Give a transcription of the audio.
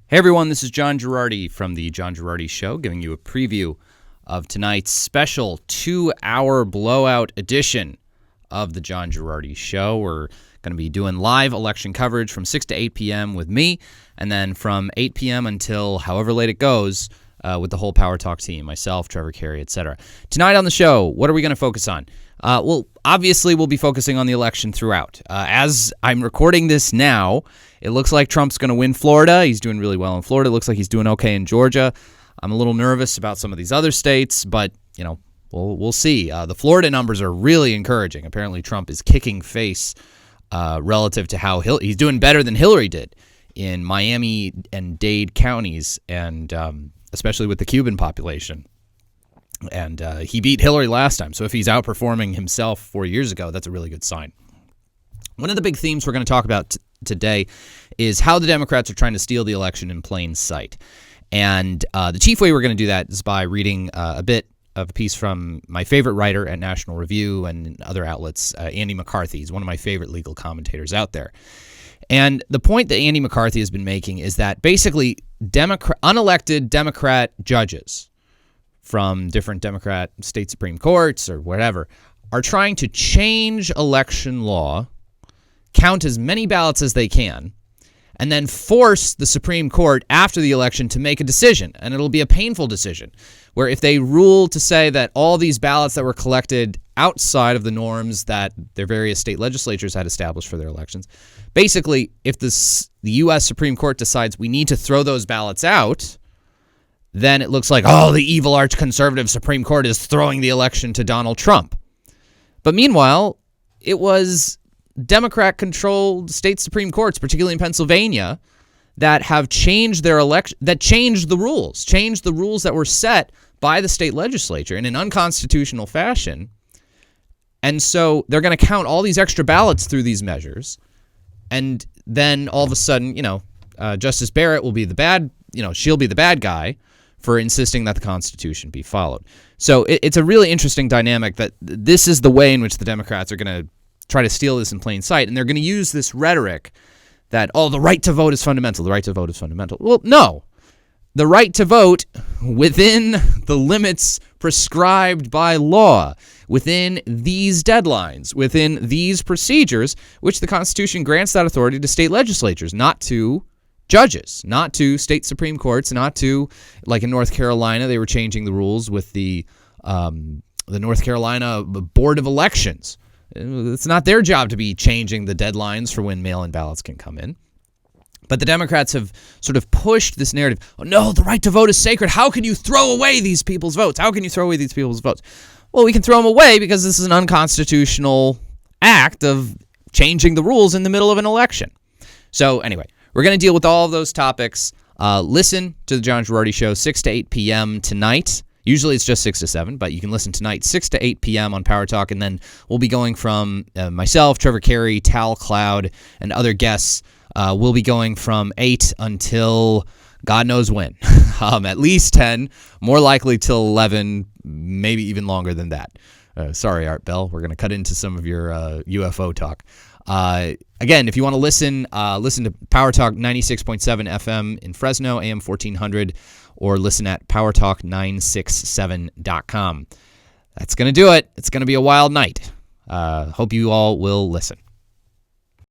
Hey everyone, this is John Girardi from The John Girardi Show, giving you a preview of tonight's special 2-hour blowout edition of The John Girardi Show. We're going to be doing live election coverage from 6 to 8 p.m. with me, and then from 8 p.m. until however late it goes with the whole Powertalk team, myself, Trevor Carey, etc. Tonight on the show, what are we going to focus on? Well, obviously, we'll be focusing on the election throughout. As I'm recording this now, it looks like Trump's going to win Florida. He's doing really well in Florida. It looks like he's doing okay in Georgia. I'm a little nervous about some of these other states, but, you know, we'll see. The Florida numbers are really encouraging. Apparently, Trump is kicking face relative to how he's doing better than Hillary did in Miami and Dade counties, and especially with the Cuban population. And he beat Hillary last time, so if he's outperforming himself 4 years ago, that's a really good sign. One of the big themes we're going to talk about today is how the Democrats are trying to steal the election in plain sight. And the chief way we're going to do that is by reading a bit of a piece from my favorite writer at National Review and other outlets, Andy McCarthy. He's one of my favorite legal commentators out there. And the point that Andy McCarthy has been making is that basically unelected Democrat judges from different Democrat state Supreme Courts or whatever are trying to change election law, count as many ballots as they can, and then force the Supreme Court after the election to make a decision. And it'll be a painful decision where if they rule to say that all these ballots that were collected outside of the norms that their various state legislatures had established for their elections, basically if the U.S. Supreme Court decides we need to throw those ballots out, then it looks like, oh, the evil arch-conservative Supreme Court is throwing the election to Donald Trump. But meanwhile, it was Democrat-controlled state Supreme Courts, particularly in Pennsylvania, that have changed their election, that changed the rules that were set by the state legislature in an unconstitutional fashion. And so they're going to count all these extra ballots through these measures. And then all of a sudden, Justice Barrett will be the bad, she'll be the bad guy for insisting that the Constitution be followed. So it's a really interesting dynamic that this is the way in which the Democrats are going to try to steal this in plain sight. And they're going to use this rhetoric that, the right to vote is fundamental. The right to vote is fundamental. Well, no. The right to vote within the limits prescribed by law, within these deadlines, within these procedures, which the Constitution grants that authority to state legislatures, not to judges, not to state Supreme Courts, not to, like in North Carolina, they were changing the rules with the North Carolina Board of Elections. It's not their job to be changing the deadlines for when mail-in ballots can come in. But the Democrats have sort of pushed this narrative. Oh, no, the right to vote is sacred. How can you throw away these people's votes? How can you throw away these people's votes? Well, we can throw them away because this is an unconstitutional act of changing the rules in the middle of an election. So anyway, we're going to deal with all of those topics. Listen to the John Girardi Show 6 to 8 p.m. tonight. Usually it's just 6 to 7, but you can listen tonight 6 to 8 p.m. on Powertalk, and then we'll be going from myself, Trevor Carey, Tal Cloud, and other guests. We'll be going from 8 until God knows when. At least 10, more likely till 11, maybe even longer than that. Sorry, Art Bell. We're going to cut into some of your UFO talk. Again, if you want to listen to Powertalk 96.7 FM in Fresno, AM 1400, or listen at powertalk967.com. That's going to do it. It's going to be a wild night. Hope you all will listen.